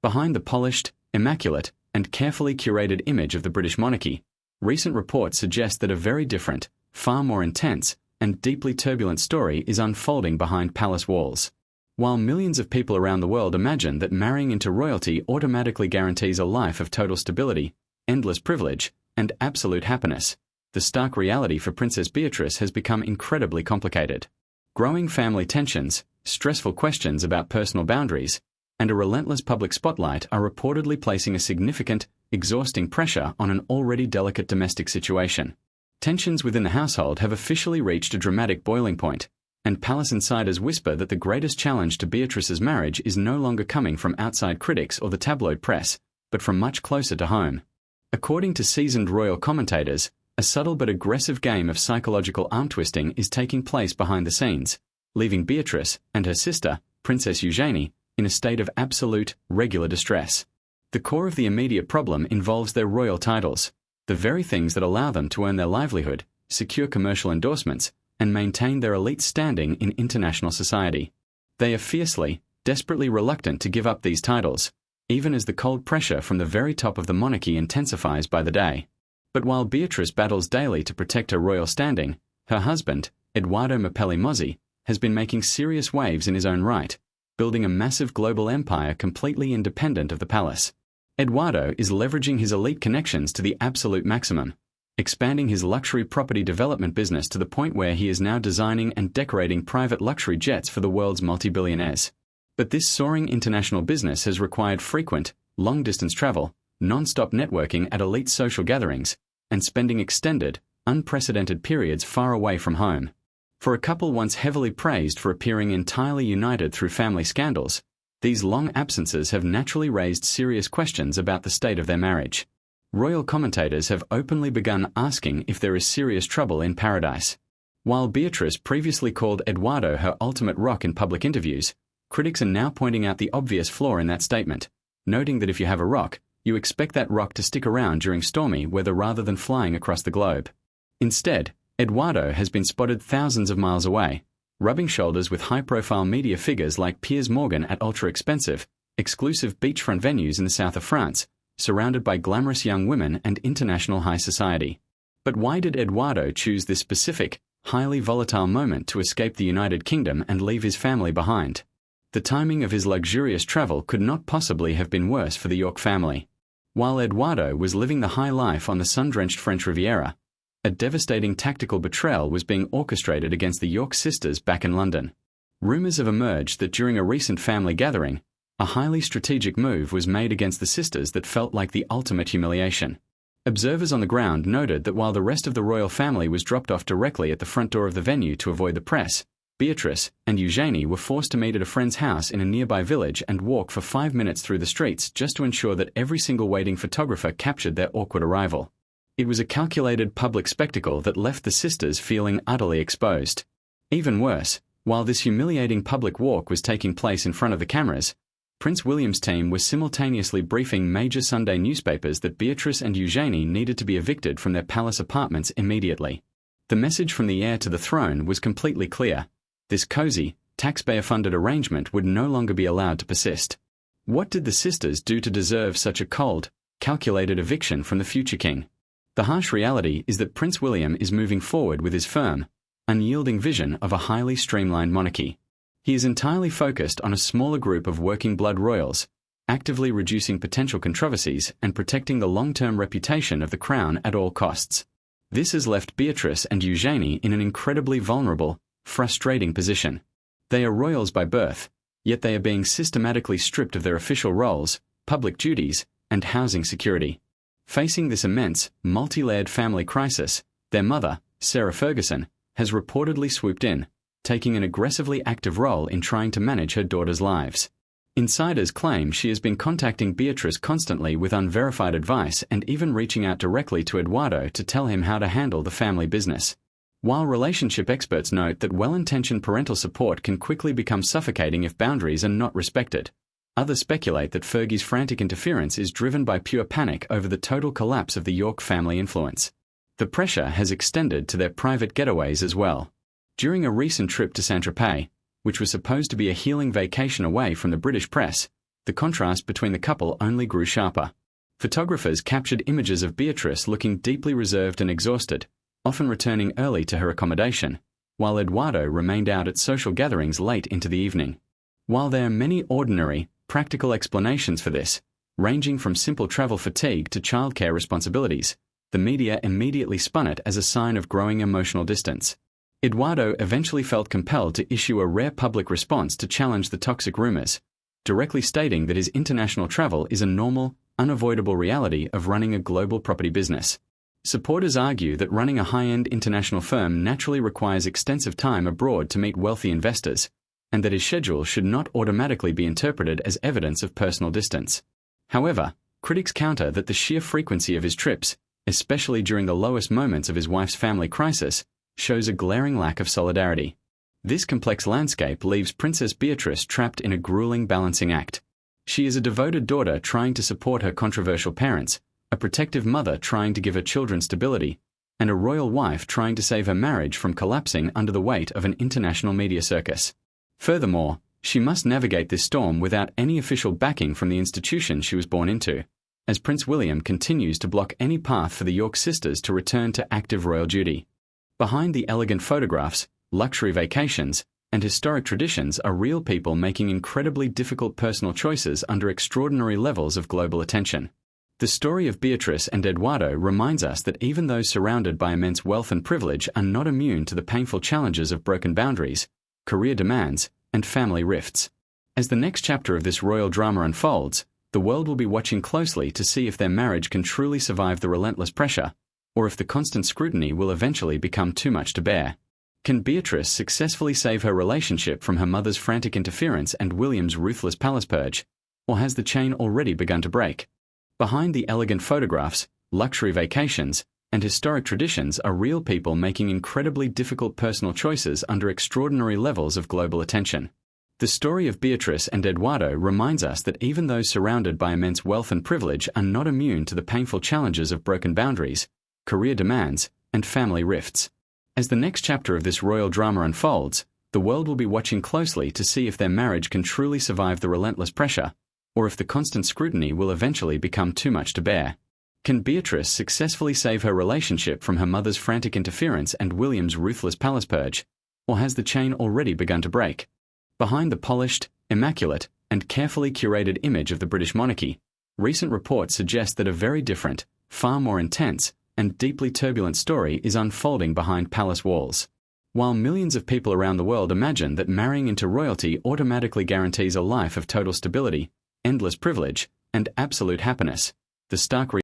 Behind the polished, immaculate, and carefully curated image of the British monarchy, recent reports suggest that a very different, far more intense, and deeply turbulent story is unfolding behind palace walls. While millions of people around the world imagine that marrying into royalty automatically guarantees a life of total stability, endless privilege, and absolute happiness, the stark reality for Princess Beatrice has become incredibly complicated. Growing family tensions, stressful questions about personal boundaries, and a relentless public spotlight are reportedly placing a significant, exhausting pressure on an already delicate domestic situation. Tensions within the household have officially reached a dramatic boiling point, and palace insiders whisper that the greatest challenge to Beatrice's marriage is no longer coming from outside critics or the tabloid press, but from much closer to home. According to seasoned royal commentators, a subtle but aggressive game of psychological arm-twisting is taking place behind the scenes, leaving Beatrice and her sister, Princess Eugenie, in a state of absolute, regular distress. The core of the immediate problem involves their royal titles, the very things that allow them to earn their livelihood, secure commercial endorsements, and maintain their elite standing in international society. They are fiercely, desperately reluctant to give up these titles, even as the cold pressure from the very top of the monarchy intensifies by the day. But while Beatrice battles daily to protect her royal standing, her husband, Edoardo Mozzi, has been making serious waves in his own right, building a massive global empire completely independent of the palace. Edoardo is leveraging his elite connections to the absolute maximum, expanding his luxury property development business to the point where he is now designing and decorating private luxury jets for the world's multi-billionaires. But this soaring international business has required frequent, long-distance travel, non-stop networking at elite social gatherings, and spending extended, unprecedented periods far away from home. For a couple once heavily praised for appearing entirely united through family scandals, these long absences have naturally raised serious questions about the state of their marriage. Royal commentators have openly begun asking if there is serious trouble in paradise. While Beatrice previously called Edoardo her ultimate rock in public interviews, critics are now pointing out the obvious flaw in that statement, noting that if you have a rock, you expect that rock to stick around during stormy weather rather than flying across the globe. Instead, Edoardo has been spotted thousands of miles away, rubbing shoulders with high-profile media figures like Piers Morgan at ultra-expensive, exclusive beachfront venues in the south of France, surrounded by glamorous young women and international high society. But why did Edoardo choose this specific, highly volatile moment to escape the United Kingdom and leave his family behind? The timing of his luxurious travel could not possibly have been worse for the York family. While Edoardo was living the high life on the sun-drenched French Riviera, a devastating tactical betrayal was being orchestrated against the York sisters back in London. Rumours have emerged that during a recent family gathering, a highly strategic move was made against the sisters that felt like the ultimate humiliation. Observers on the ground noted that while the rest of the royal family was dropped off directly at the front door of the venue to avoid the press, Beatrice and Eugenie were forced to meet at a friend's house in a nearby village and walk for 5 minutes through the streets just to ensure that every single waiting photographer captured their awkward arrival. It was a calculated public spectacle that left the sisters feeling utterly exposed. Even worse, while this humiliating public walk was taking place in front of the cameras, Prince William's team was simultaneously briefing major Sunday newspapers that Beatrice and Eugenie needed to be evicted from their palace apartments immediately. The message from the heir to the throne was completely clear. This cozy, taxpayer-funded arrangement would no longer be allowed to persist. What did the sisters do to deserve such a cold, calculated eviction from the future king? The harsh reality is that Prince William is moving forward with his firm, unyielding vision of a highly streamlined monarchy. He is entirely focused on a smaller group of working blood royals, actively reducing potential controversies and protecting the long-term reputation of the crown at all costs. This has left Beatrice and Eugenie in an incredibly vulnerable, frustrating position. They are royals by birth, yet they are being systematically stripped of their official roles, public duties, and housing security. Facing this immense, multi-layered family crisis, their mother, Sarah Ferguson, has reportedly swooped in, taking an aggressively active role in trying to manage her daughters' lives. Insiders claim she has been contacting Beatrice constantly with unverified advice and even reaching out directly to Edoardo to tell him how to handle the family business. While relationship experts note that well-intentioned parental support can quickly become suffocating if boundaries are not respected, others speculate that Fergie's frantic interference is driven by pure panic over the total collapse of the York family influence. The pressure has extended to their private getaways as well. During a recent trip to Saint-Tropez, which was supposed to be a healing vacation away from the British press, the contrast between the couple only grew sharper. Photographers captured images of Beatrice looking deeply reserved and exhausted, often returning early to her accommodation, while Edoardo remained out at social gatherings late into the evening. While there are many ordinary, practical explanations for this, ranging from simple travel fatigue to childcare responsibilities, the media immediately spun it as a sign of growing emotional distance. Edoardo eventually felt compelled to issue a rare public response to challenge the toxic rumors, directly stating that his international travel is a normal, unavoidable reality of running a global property business. Supporters argue that running a high-end international firm naturally requires extensive time abroad to meet wealthy investors, and that his schedule should not automatically be interpreted as evidence of personal distance. However, critics counter that the sheer frequency of his trips, especially during the lowest moments of his wife's family crisis, shows a glaring lack of solidarity. This complex landscape leaves Princess Beatrice trapped in a grueling balancing act. She is a devoted daughter trying to support her controversial parents, a protective mother trying to give her children stability, and a royal wife trying to save her marriage from collapsing under the weight of an international media circus. Furthermore, she must navigate this storm without any official backing from the institution she was born into, as Prince William continues to block any path for the York sisters to return to active royal duty. Behind the elegant photographs, luxury vacations, and historic traditions are real people making incredibly difficult personal choices under extraordinary levels of global attention. The story of Beatrice and Edoardo reminds us that even those surrounded by immense wealth and privilege are not immune to the painful challenges of broken boundaries, career demands, and family rifts. As the next chapter of this royal drama unfolds, the world will be watching closely to see if their marriage can truly survive the relentless pressure, or if the constant scrutiny will eventually become too much to bear. Can Beatrice successfully save her relationship from her mother's frantic interference and William's ruthless palace purge, or has the chain already begun to break? Behind the elegant photographs, luxury vacations, and historic traditions are real people making incredibly difficult personal choices under extraordinary levels of global attention. The story of Beatrice and Edoardo reminds us that even those surrounded by immense wealth and privilege are not immune to the painful challenges of broken boundaries, career demands, and family rifts. As the next chapter of this royal drama unfolds, the world will be watching closely to see if their marriage can truly survive the relentless pressure, or if the constant scrutiny will eventually become too much to bear. Can Beatrice successfully save her relationship from her mother's frantic interference and William's ruthless palace purge, or has the chain already begun to break? Behind the polished, immaculate, and carefully curated image of the British monarchy, recent reports suggest that a very different, far more intense, and deeply turbulent story is unfolding behind palace walls. While millions of people around the world imagine that marrying into royalty automatically guarantees a life of total stability, endless privilege, and absolute happiness, the stark